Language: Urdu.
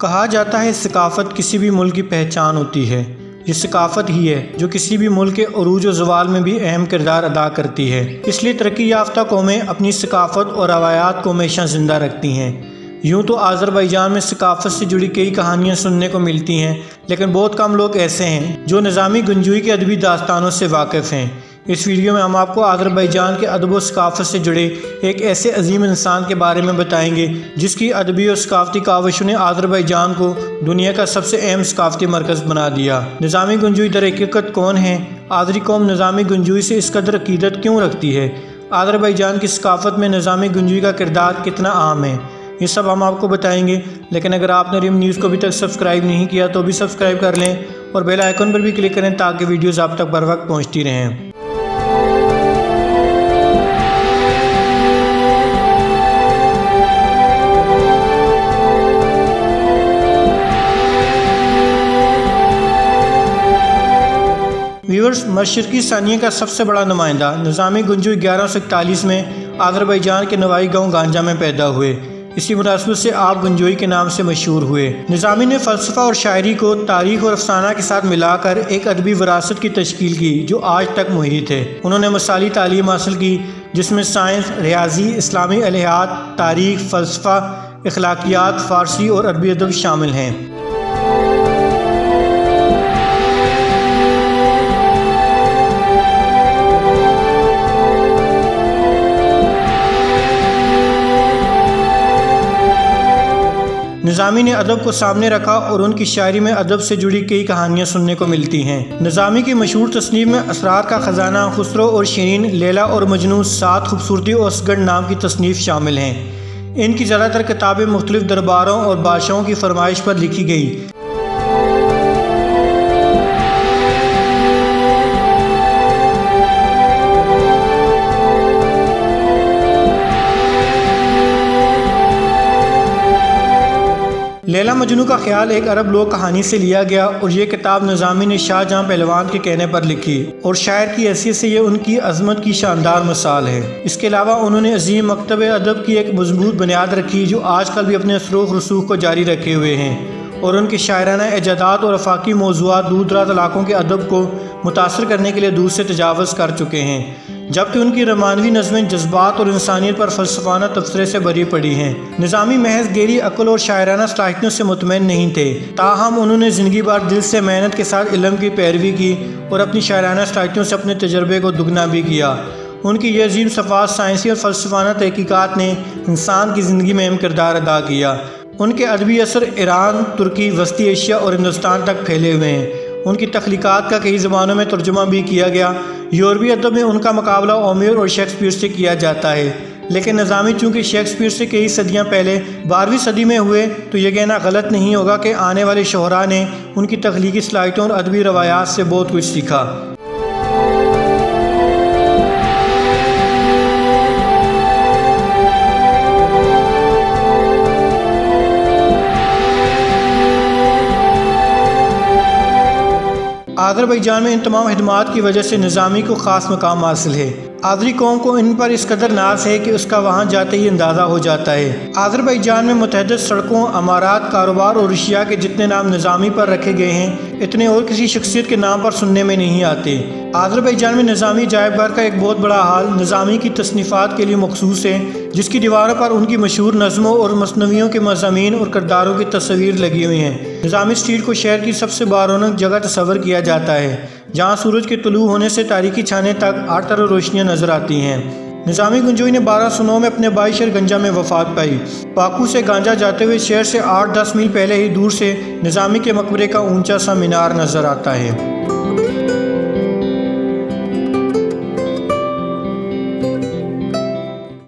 کہا جاتا ہے ثقافت کسی بھی ملک کی پہچان ہوتی ہے۔ یہ ثقافت ہی ہے جو کسی بھی ملک کے عروج و زوال میں بھی اہم کردار ادا کرتی ہے۔ اس لیے ترقی یافتہ قومیں اپنی ثقافت اور روایات کو ہمیشہ زندہ رکھتی ہیں۔ یوں تو آذربائیجان میں ثقافت سے جڑی کئی کہانیاں سننے کو ملتی ہیں، لیکن بہت کم لوگ ایسے ہیں جو نظامی گنجوی کے ادبی داستانوں سے واقف ہیں۔ اس ویڈیو میں ہم آپ کو آذربائیجان کے ادب و ثقافت سے جڑے ایک ایسے عظیم انسان کے بارے میں بتائیں گے جس کی ادبی اور ثقافتی کاوشوں نے آذربائیجان کو دنیا کا سب سے اہم ثقافتی مرکز بنا دیا۔ نظامی گنجوی در حقیقت کون ہے؟ آذری قوم نظامی گنجوی سے اس قدر عقیدت کیوں رکھتی ہے؟ آذربائیجان کی ثقافت میں نظامی گنجوی کا کردار کتنا عام ہے؟ یہ سب ہم آپ کو بتائیں گے، لیکن اگر آپ نے ریم نیوز کو ابھی تک سبسکرائب نہیں کیا تو بھی سبسکرائب کر لیں اور بیل آئیکن پر بھی کلک کریں تاکہ ویڈیوز آپ تک بر وقت پہنچتی رہیں۔ ویورز، مشرقی ثانیہ کا سب سے بڑا نمائندہ نظامی گنجوی 1141 میں آذربائیجان کے نوائی گاؤں گانجا میں پیدا ہوئے۔ اسی مناسبت سے آپ گنجوئی کے نام سے مشہور ہوئے۔ نظامی نے فلسفہ اور شاعری کو تاریخ اور افسانہ کے ساتھ ملا کر ایک ادبی وراثت کی تشکیل کی جو آج تک محیط ہے۔ انہوں نے مثالی تعلیم حاصل کی جس میں سائنس، ریاضی، اسلامی الہیات، تاریخ، فلسفہ، اخلاقیات، فارسی اور عربی ادب شامل ہیں۔ نظامی نے ادب کو سامنے رکھا اور ان کی شاعری میں ادب سے جڑی کئی کہانیاں سننے کو ملتی ہیں۔ نظامی کی مشہور تصنیف میں اسرار کا خزانہ، خسرو اور شیرین، لیلا اور مجنوں، سات خوبصورتی اور اسگڑ نام کی تصنیف شامل ہیں۔ ان کی زیادہ تر کتابیں مختلف درباروں اور بادشاہوں کی فرمائش پر لکھی گئی۔ لیلا مجنوں کا خیال ایک عرب لوک کہانی سے لیا گیا اور یہ کتاب نظامی نے شاہ جہاں پہلوان کے کہنے پر لکھی اور شاعر کی حیثیت سے یہ ان کی عظمت کی شاندار مثال ہے۔ اس کے علاوہ انہوں نے عظیم مکتب ادب کی ایک مضبوط بنیاد رکھی جو آج کل بھی اپنے اثر و رسوخ کو جاری رکھے ہوئے ہیں، اور ان کے شاعرانہ ایجادات اور آفاقی موضوعات دور دراز علاقوں کے ادب کو متاثر کرنے کے لیے دور سے تجاوز کر چکے ہیں، جبکہ ان کی رومانوی نظمیں جذبات اور انسانیت پر فلسفانہ تبصرے سے بھری پڑی ہیں۔ نظامی محض گہری عقل اور شاعرانہ صلاحیتوں سے مطمئن نہیں تھے، تاہم انہوں نے زندگی بھر دل سے محنت کے ساتھ علم کی پیروی کی اور اپنی شاعرانہ صلاحیتوں سے اپنے تجربے کو دگنا بھی کیا۔ ان کی یہ عظیم صفات سائنسی اور فلسفانہ تحقیقات نے انسان کی زندگی میں اہم کردار ادا کیا۔ ان کے ادبی اثر ایران، ترکی، وسطی ایشیا اور ہندوستان تک پھیلے ہوئے ہیں۔ ان کی تخلیقات کا کئی زبانوں میں ترجمہ بھی کیا گیا۔ یورپی ادب میں ان کا مقابلہ ہومر اور شیکسپیئر سے کیا جاتا ہے، لیکن نظامی چونکہ شیکسپیئر سے کئی صدیاں پہلے 12ویں صدی میں ہوئے تو یہ کہنا غلط نہیں ہوگا کہ آنے والے شعراء نے ان کی تخلیقی صلاحیتوں اور ادبی روایات سے بہت کچھ سیکھا۔ آذربائیجان میں ان تمام خدمات کی وجہ سے نظامی کو خاص مقام حاصل ہے۔ آذری قوم کو ان پر اس قدر ناز ہے کہ اس کا وہاں جاتے ہی اندازہ ہو جاتا ہے۔ آذربائیجان میں متعدد سڑکوں، عمارات، کاروبار اور اشیاء کے جتنے نام نظامی پر رکھے گئے ہیں اتنے اور کسی شخصیت کے نام پر سننے میں نہیں آتے۔ آذربائیجان میں نظامی عجائب گھر کا ایک بہت بڑا ہال نظامی کی تصنیفات کے لیے مخصوص ہے، جس کی دیواروں پر ان کی مشہور نظموں اور مثنویوں کے مضامین اور کرداروں کی تصاویر لگی ہوئی ہیں۔ نظامی اسٹریٹ کو شہر کی سب سے بارونق جگہ تصور کیا جاتا ہے، جہاں سورج کے طلوع ہونے سے تاریکی چھانے تک ہر طرف روشنیاں نظر آتی ہیں۔ نظامی گنجوئی نے 1209 میں اپنے بائی شہر گنجا میں وفات پائی۔ باکو سے گانجا جاتے ہوئے شہر سے 8-10 میل پہلے ہی دور سے نظامی کے مقبرے کا اونچا سا مینار نظر آتا ہے۔